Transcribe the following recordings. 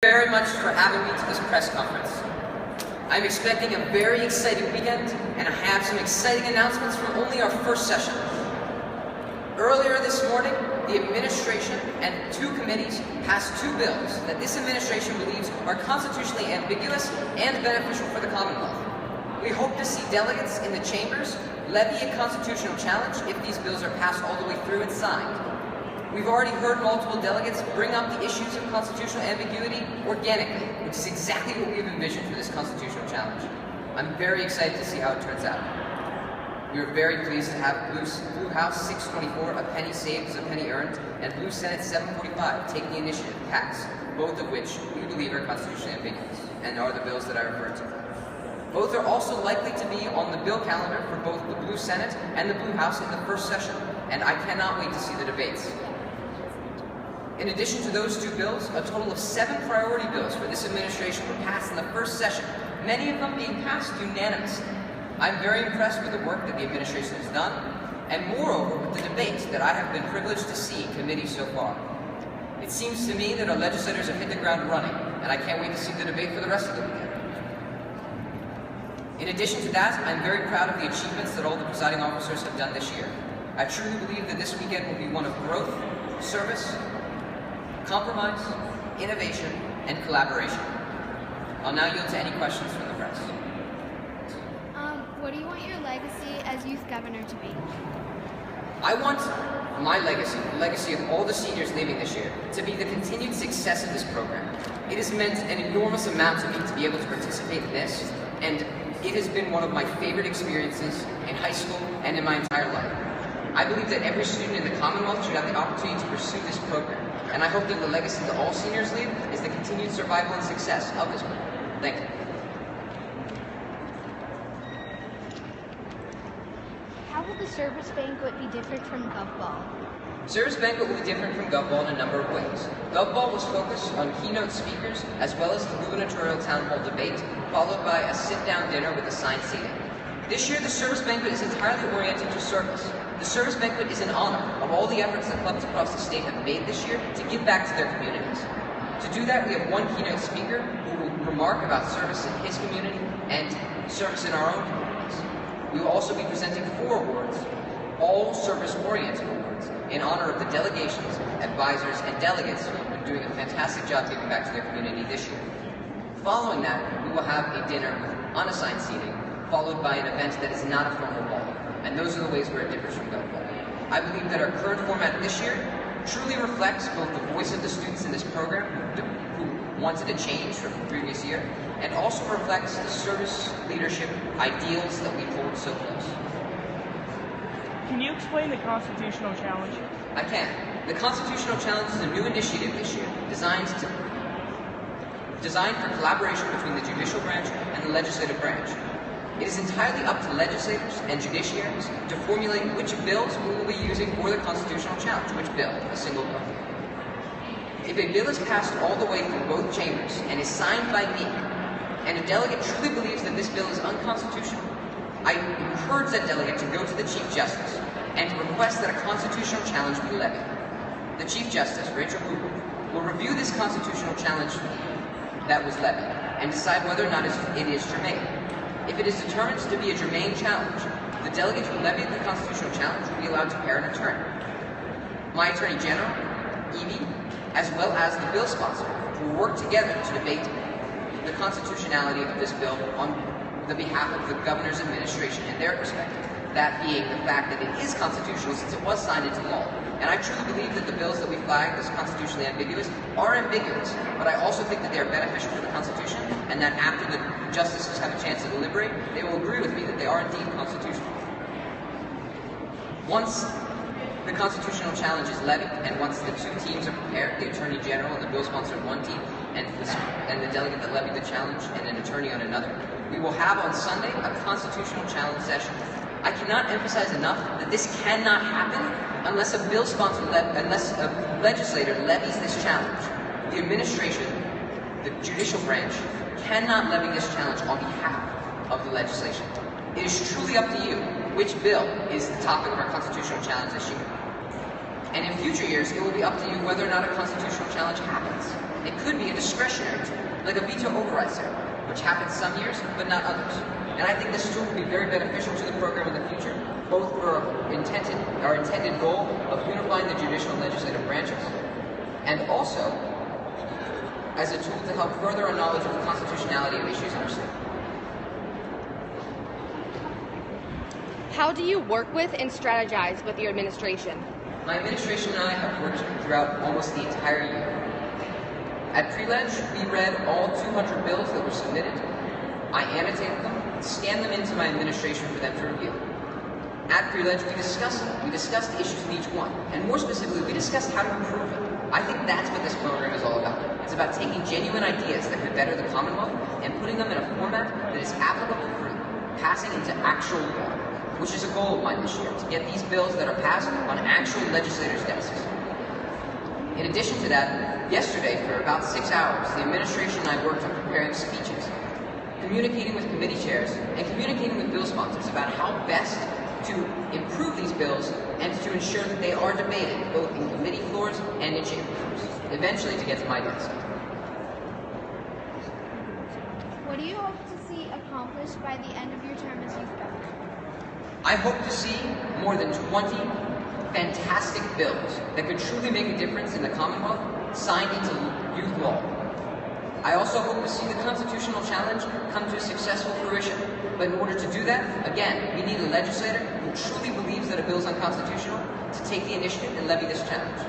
Very much for having me to this press conference. I'm expecting a very exciting weekend, and I have some exciting announcements from only our first session. Earlier this morning, the administration and two committees passed two bills that this administration believes are constitutionally ambiguous and beneficial for the Commonwealth. We hope to see delegates in the chambers levy a constitutional challenge if these bills are passed all the way through and signed. We've already heard multiple delegates bring up the issues of constitutional ambiguity organically, which is exactly what we've envisioned for this constitutional challenge. I'm very excited to see how it turns out. We are very pleased to have Blue House 624, a penny saved is a penny earned, and Blue Senate 745 take the initiative pass, both of which we believe are constitutionally ambiguous, and are the bills that I referred to. Both are also likely to be on the bill calendar for both the Blue Senate and the Blue House in the first session, and I cannot wait to see the debates. In addition to those two bills, a total of 7 priority bills for this administration were passed in the first session, many of them being passed unanimously. I'm very impressed with the work that the administration has done, and moreover with the debates that I have been privileged to see in committee so far. It seems to me that our legislators have hit the ground running, and I can't wait to see the debate for the rest of the weekend. In addition to that, I'm very proud of the achievements that all the presiding officers have done this year. I truly believe that this weekend will be one of growth, service, compromise, innovation, and collaboration. I'll now yield to any questions from the press. What do you want your legacy as youth governor to be? I want my legacy, the legacy of all the seniors leaving this year, to be the continued success of this program. It has meant an enormous amount to me to be able to participate in this, and it has been one of my favorite experiences in high school and in my entire life. I believe that every student in the Commonwealth should have the opportunity to pursue this program, and I hope that the legacy that all seniors leave is the continued survival and success of this program. Thank you. How will the service banquet be different from Gov Ball? Service Banquet will be different from Gov Ball in a number of ways. Gov Ball was focused on keynote speakers as well as the gubernatorial town hall debate, followed by a sit-down dinner with assigned seating. This year, the Service Banquet is entirely oriented to service. The Service Banquet is in honor of all the efforts that clubs across the state have made this year to give back to their communities. To do that, we have one keynote speaker who will remark about service in his community and service in our own communities. We will also be presenting 4 awards, all service-oriented awards, in honor of the delegations, advisors, and delegates who have been doing a fantastic job giving back to their community this year. Following that, we will have a dinner with unassigned seating, followed by an event that is not a formal ball, and those are the ways where it differs from Gov Ball. I believe that our current format this year truly reflects both the voice of the students in this program who wanted a change from the previous year, and also reflects the service leadership ideals that we hold so close. Can you explain the Constitutional Challenge? I can. The Constitutional Challenge is a new initiative this year designed for collaboration between the judicial branch and the legislative branch. It is entirely up to legislators and judiciaries to formulate which bills we will be using for the Constitutional Challenge, which bill, a single bill. If a bill is passed all the way through both chambers and is signed by me, and a delegate truly believes that this bill is unconstitutional, I encourage that delegate to go to the Chief Justice and to request that a constitutional challenge be levied. The Chief Justice, Rachel Cooper, will review this constitutional challenge that was levied and decide whether or not it is germane. If it is determined to be a germane challenge, the delegate who levied the constitutional challenge will be allowed to pair an attorney. My Attorney General, Evie, as well as the bill sponsor, will work together to debate the constitutionality of this bill on the behalf of the governor's administration and their perspective, that being the fact that it is constitutional since it was signed into law. And I truly believe that the bills that we flagged as constitutionally ambiguous are ambiguous, but I also think that they are beneficial for the Constitution, and that after the justices have a chance to deliberate, they will agree with me that they are indeed constitutional. Once the constitutional challenge is levied, and once the 2 teams are prepared, the Attorney General and the bill sponsor on one team, and the delegate that levied the challenge and an attorney on another, we will have on Sunday a constitutional challenge session. I cannot emphasize enough that this cannot happen unless a bill sponsor, unless a legislator levies this challenge. The administration, the judicial branch, cannot levy this challenge on behalf of the legislation. It is truly up to you which bill is the topic of our constitutional challenge this year. And in future years, it will be up to you whether or not a constitutional challenge happens. It could be a discretionary tool, like a veto override ceremony, which happens some years, but not others. And I think this tool could be very beneficial to the program in the future, both for our intended goal of unifying the judicial and legislative branches, and also as a tool to help further our knowledge of the constitutionality of issues in our state. How do you work with and strategize with your administration? My administration and I have worked throughout almost the entire year. At pre-ledge, we read all 200 bills that were submitted. I annotated them, scanned them into my administration for them to review. At pre-ledge, we discussed them. We discussed the issues in each one. And more specifically, we discussed how to improve it. I think that's what this program is all about. It's about taking genuine ideas that could better the Commonwealth and putting them in a format that is applicable for passing into actual law, which is a goal of mine this year, to get these bills that are passed on actual legislators' desks. In addition to that, yesterday, for about 6 hours, the administration and I worked on preparing speeches, communicating with committee chairs, and communicating with bill sponsors about how best to improve these bills and to ensure that they are debated both in committee floors and in chamber floors, eventually to get to my desk. What do you hope to see accomplished by the end of your term as youth governor? I hope to see more than 20 fantastic bills that could truly make a difference in the Commonwealth signed into youth law. I also hope to see the constitutional challenge come to a successful fruition. But in order to do that, again, we need a legislator who truly believes that a bill is unconstitutional to take the initiative and levy this challenge.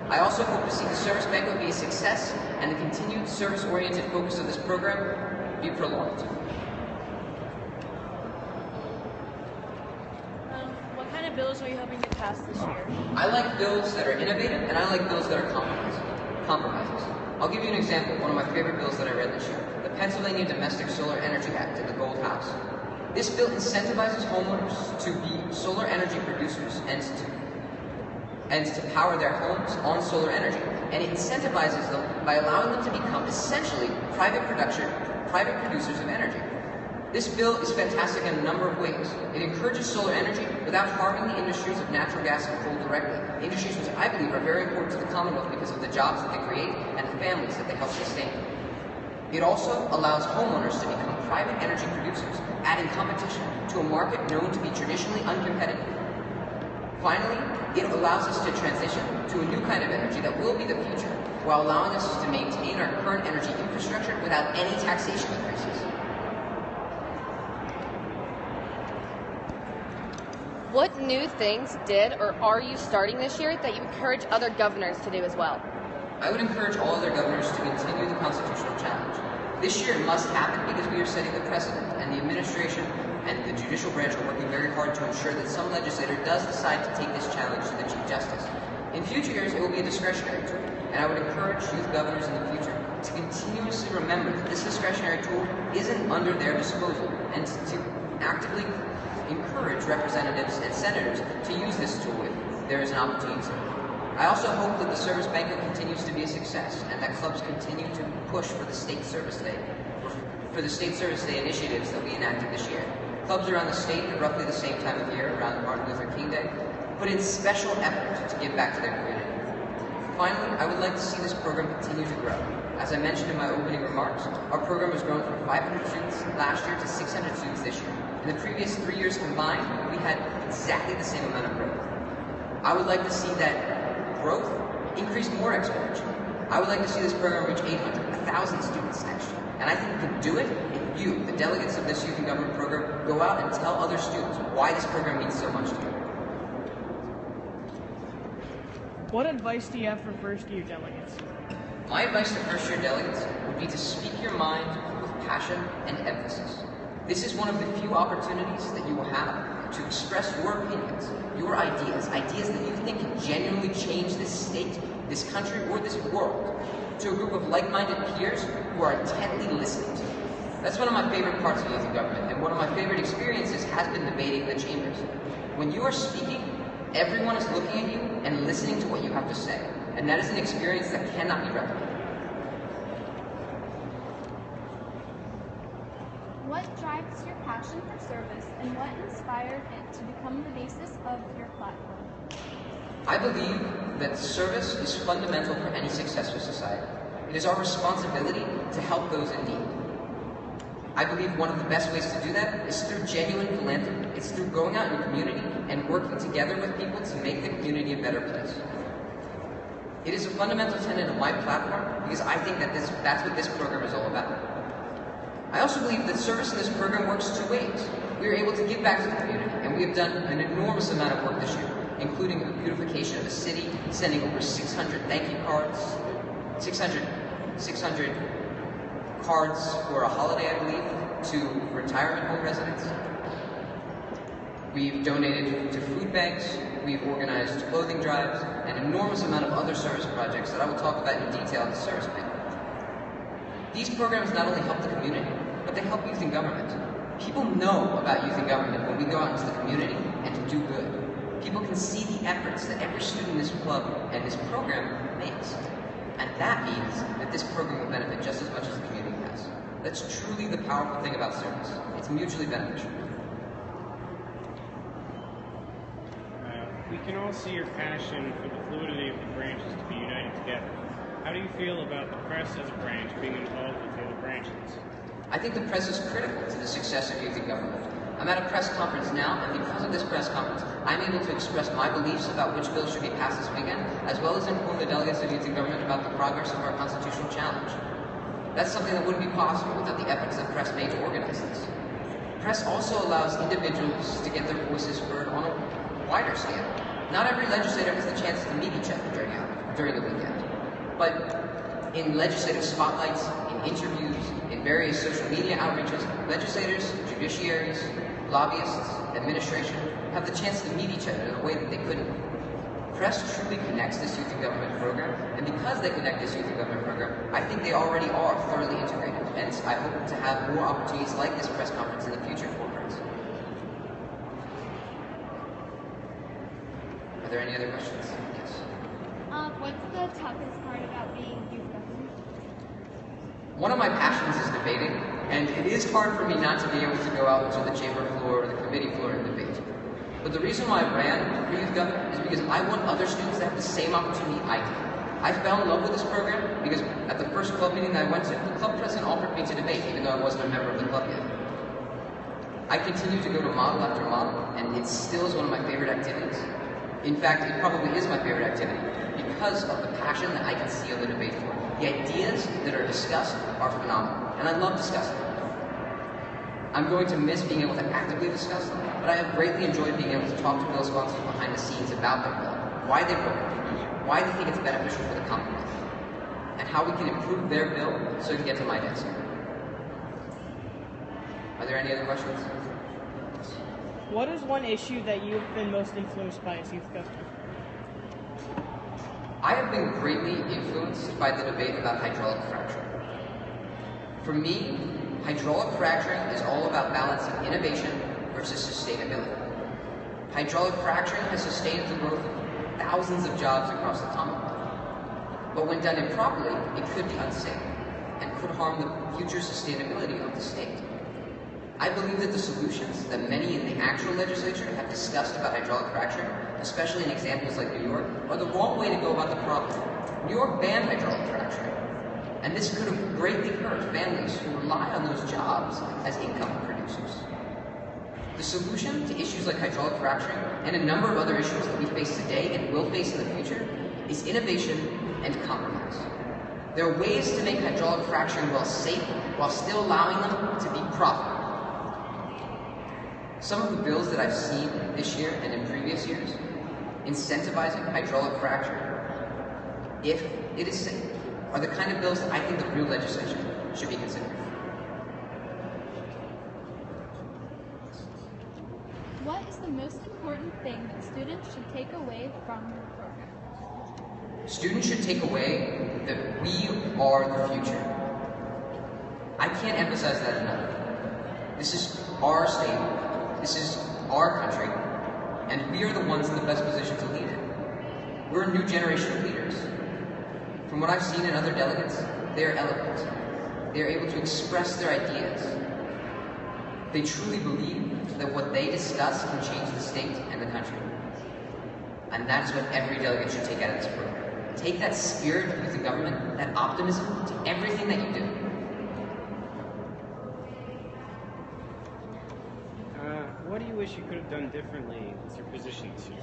I also hope to see the service banquet be a success and the continued service-oriented focus of this program be prolonged. What kind of bills are you hoping to pass this year? I like bills that are innovative, and I like bills that are compromises. I'll give you an example of one of my favorite bills that I read this year, the Pennsylvania Domestic Solar Energy Act in the Gold House. This bill incentivizes homeowners to be solar energy producers and to power their homes on solar energy. And it incentivizes them by allowing them to become essentially private producers of energy. This bill is fantastic in a number of ways. It encourages solar energy without harming the industries of natural gas and coal directly, industries which I believe are very important to the Commonwealth because of the jobs that they create and the families that they help sustain. It also allows homeowners to become private energy producers, adding competition to a market known to be traditionally uncompetitive. Finally, it allows us to transition to a new kind of energy that will be the future, while allowing us to maintain our current energy infrastructure without any taxation increases. What new things did or are you starting this year that you encourage other governors to do as well? I would encourage all other governors to continue the constitutional challenge. This year it must happen because we are setting the precedent, and the administration and the judicial branch are working very hard to ensure that some legislator does decide to take this challenge to the Chief Justice. In future years, it will be a discretionary tool, and I would encourage youth governors in the future to continuously remember that this discretionary tool isn't under their disposal, and to actively encourage representatives and senators to use this tool if there is an opportunity. I also hope that the service banquet continues to be a success and that clubs continue to push for the State Service Day, initiatives that we enacted this year. Clubs around the state at roughly the same time of year, around Martin Luther King Day, put in special effort to give back to their community. Finally, I would like to see this program continue to grow. As I mentioned in my opening remarks, our program has grown from 500 students last year to 600 students this year. In the previous 3 years combined, we had exactly the same amount of growth. I would like to see that growth increase more exponentially. I would like to see this program reach 800, 1,000 students next year. And I think we can do it if you, the delegates of this Youth in Government program, go out and tell other students why this program means so much to you. What advice do you have for first-year delegates? My advice to first-year delegates would be to speak your mind with passion and emphasis. This is one of the few opportunities that you will have to express your opinions, your ideas that you think can genuinely change this state, this country, or this world, to a group of like-minded peers who are intently listening to you. That's one of my favorite parts of youth in government, and one of my favorite experiences has been debating the chambers. When you are speaking, everyone is looking at you and listening to what you have to say, and that is an experience that cannot be replicated. What drives your passion for service, and what inspired it to become the basis of your platform? I believe that service is fundamental for any successful society. It is our responsibility to help those in need. I believe one of the best ways to do that is through genuine philanthropy. It's through going out in your community and working together with people to make the community a better place. It is a fundamental tenet of my platform because I think that that's what this program is all about. I also believe that service in this program works two ways. We are able to give back to the community, and we have done an enormous amount of work this year, including the beautification of the city, sending over 600 thank you cards, 600 cards for a holiday, I believe, to retirement home residents. We've donated to food banks, we've organized clothing drives, and an enormous amount of other service projects that I will talk about in detail in the service panel. These programs not only help the community, but they help youth in government. People know about youth in government when we go out into the community and to do good. People can see the efforts that every student in this club and this program makes. And that means that this program will benefit just as much as the community has. That's truly the powerful thing about service. It's mutually beneficial. We can all see your passion for the fluidity of the branches to be united together. How do you feel about the press as a branch being involved with the other branches? I think the press is critical to the success of youth in government. I'm at a press conference now, and because of this press conference, I'm able to express my beliefs about which bills should be passed this weekend, as well as inform the delegates of youth in government about the progress of our constitutional challenge. That's something that wouldn't be possible without the efforts that press made to organize this. Press also allows individuals to get their voices heard on a wider scale. Not every legislator has the chance to meet each other during the weekend, but in legislative spotlights, in interviews, in various social media outreaches, legislators, judiciaries, lobbyists, administration have the chance to meet each other in a way that they couldn't. Press truly connects this youth in government program, and because they connect this youth in government program, I think they already are thoroughly integrated, and I hope to have more opportunities like this press conference in the future for press. Are there any other questions? Yes. What's the toughest part about being youth government? One of my passions is debating, and it is hard for me not to be able to go out into the chamber floor or the committee floor and debate. But the reason why I ran for youth government is because I want other students to have the same opportunity I did. I fell in love with this program because at the first club meeting that I went to, the club president offered me to debate, even though I wasn't a member of the club yet. I continue to go to model after model, and it still is one of my favorite activities. In fact, it probably is my favorite activity because of the passion that I can see on the debate floor. The ideas that are discussed are phenomenal, and I love discussing them. I'm going to miss being able to actively discuss them, but I have greatly enjoyed being able to talk to bill sponsors behind the scenes about their bill, why they wrote it, why they think it's beneficial for the Commonwealth, and how we can improve their bill so it can get to my desk. Are there any other questions? What is one issue that you've been most influenced by as youth governor? I have been greatly influenced by the debate about hydraulic fracturing. For me, hydraulic fracturing is all about balancing innovation versus sustainability. Hydraulic fracturing has sustained the growth of thousands of jobs across the Commonwealth. But when done improperly, it could be unsafe and could harm the future sustainability of the state. I believe that the solutions that many in the actual legislature have discussed about hydraulic fracturing, especially in examples like New York, are the wrong way to go about the problem. New York banned hydraulic fracturing, and this could have greatly hurt families who rely on those jobs as income producers. The solution to issues like hydraulic fracturing and a number of other issues that we face today and will face in the future is innovation and compromise. There are ways to make hydraulic fracturing well safe while still allowing them to be profitable. Some of the bills that I've seen this year and in previous years, incentivizing hydraulic fracturing, if it is safe, are the kind of bills that I think the real legislation should be considering. What is the most important thing that students should take away from your program? Students should take away that we are the future. I can't emphasize that enough. This is our state, this is our country, and we are the ones in the best position to lead it. We're a new generation of leaders. From what I've seen in other delegates, they are eloquent. They are able to express their ideas. They truly believe that what they discuss can change the state and the country. And that is what every delegate should take out of this program. Take that spirit of youth in government, that optimism, to everything that you do. What do you wish you could have done differently with your position this year?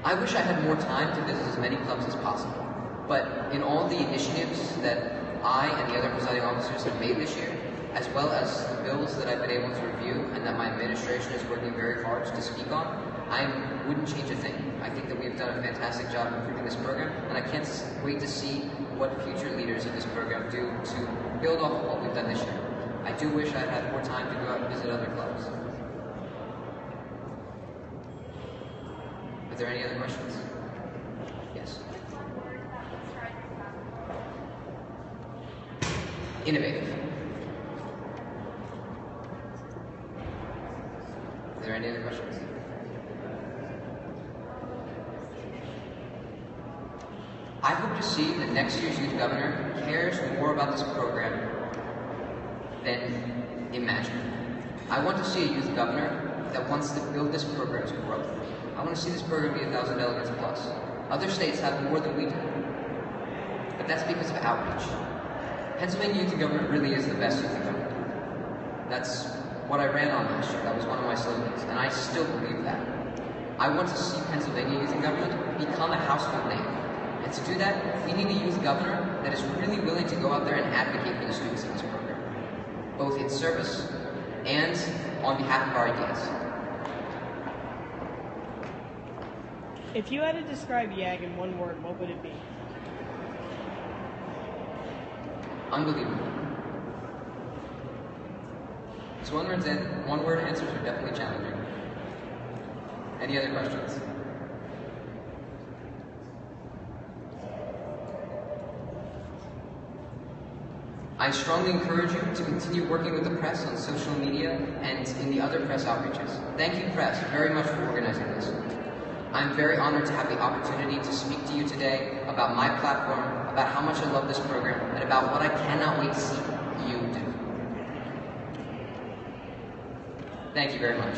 I wish I had more time to visit as many clubs as possible. But in all the initiatives that I and the other presiding officers have made this year, as well as the bills that I've been able to review and that my administration is working very hard to speak on, I wouldn't change a thing. I think that we've done a fantastic job improving this program, and I can't wait to see what future leaders of this program do to build off of what we've done this year. I do wish I had more time to go out and visit other clubs. Are there any other questions? Yes. Innovative. Are there any other questions? I hope to see that next year's youth governor cares more about this program than imagined. I want to see a youth governor that wants to build this program's growth. I want to see this program be 1,000 delegates plus. Other states have more than we do, but that's because of outreach. Pennsylvania Youth in Government really is the best youth in government. That's what I ran on last year. That was one of my slogans, and I still believe that. I want to see Pennsylvania Youth in Government become a household name. And to do that, we need a youth governor that is really willing to go out there and advocate for the students of this program, both in service and on behalf of our ideas. If you had to describe YAG in one word, what would it be? Unbelievable. So one-word answers are definitely challenging. Any other questions? I strongly encourage you to continue working with the press on social media and in the other press outreaches. Thank you, press, very much for organizing this. I'm very honored to have the opportunity to speak to you today about my platform, about how much I love this program, and about what I cannot wait to see you do. Thank you very much.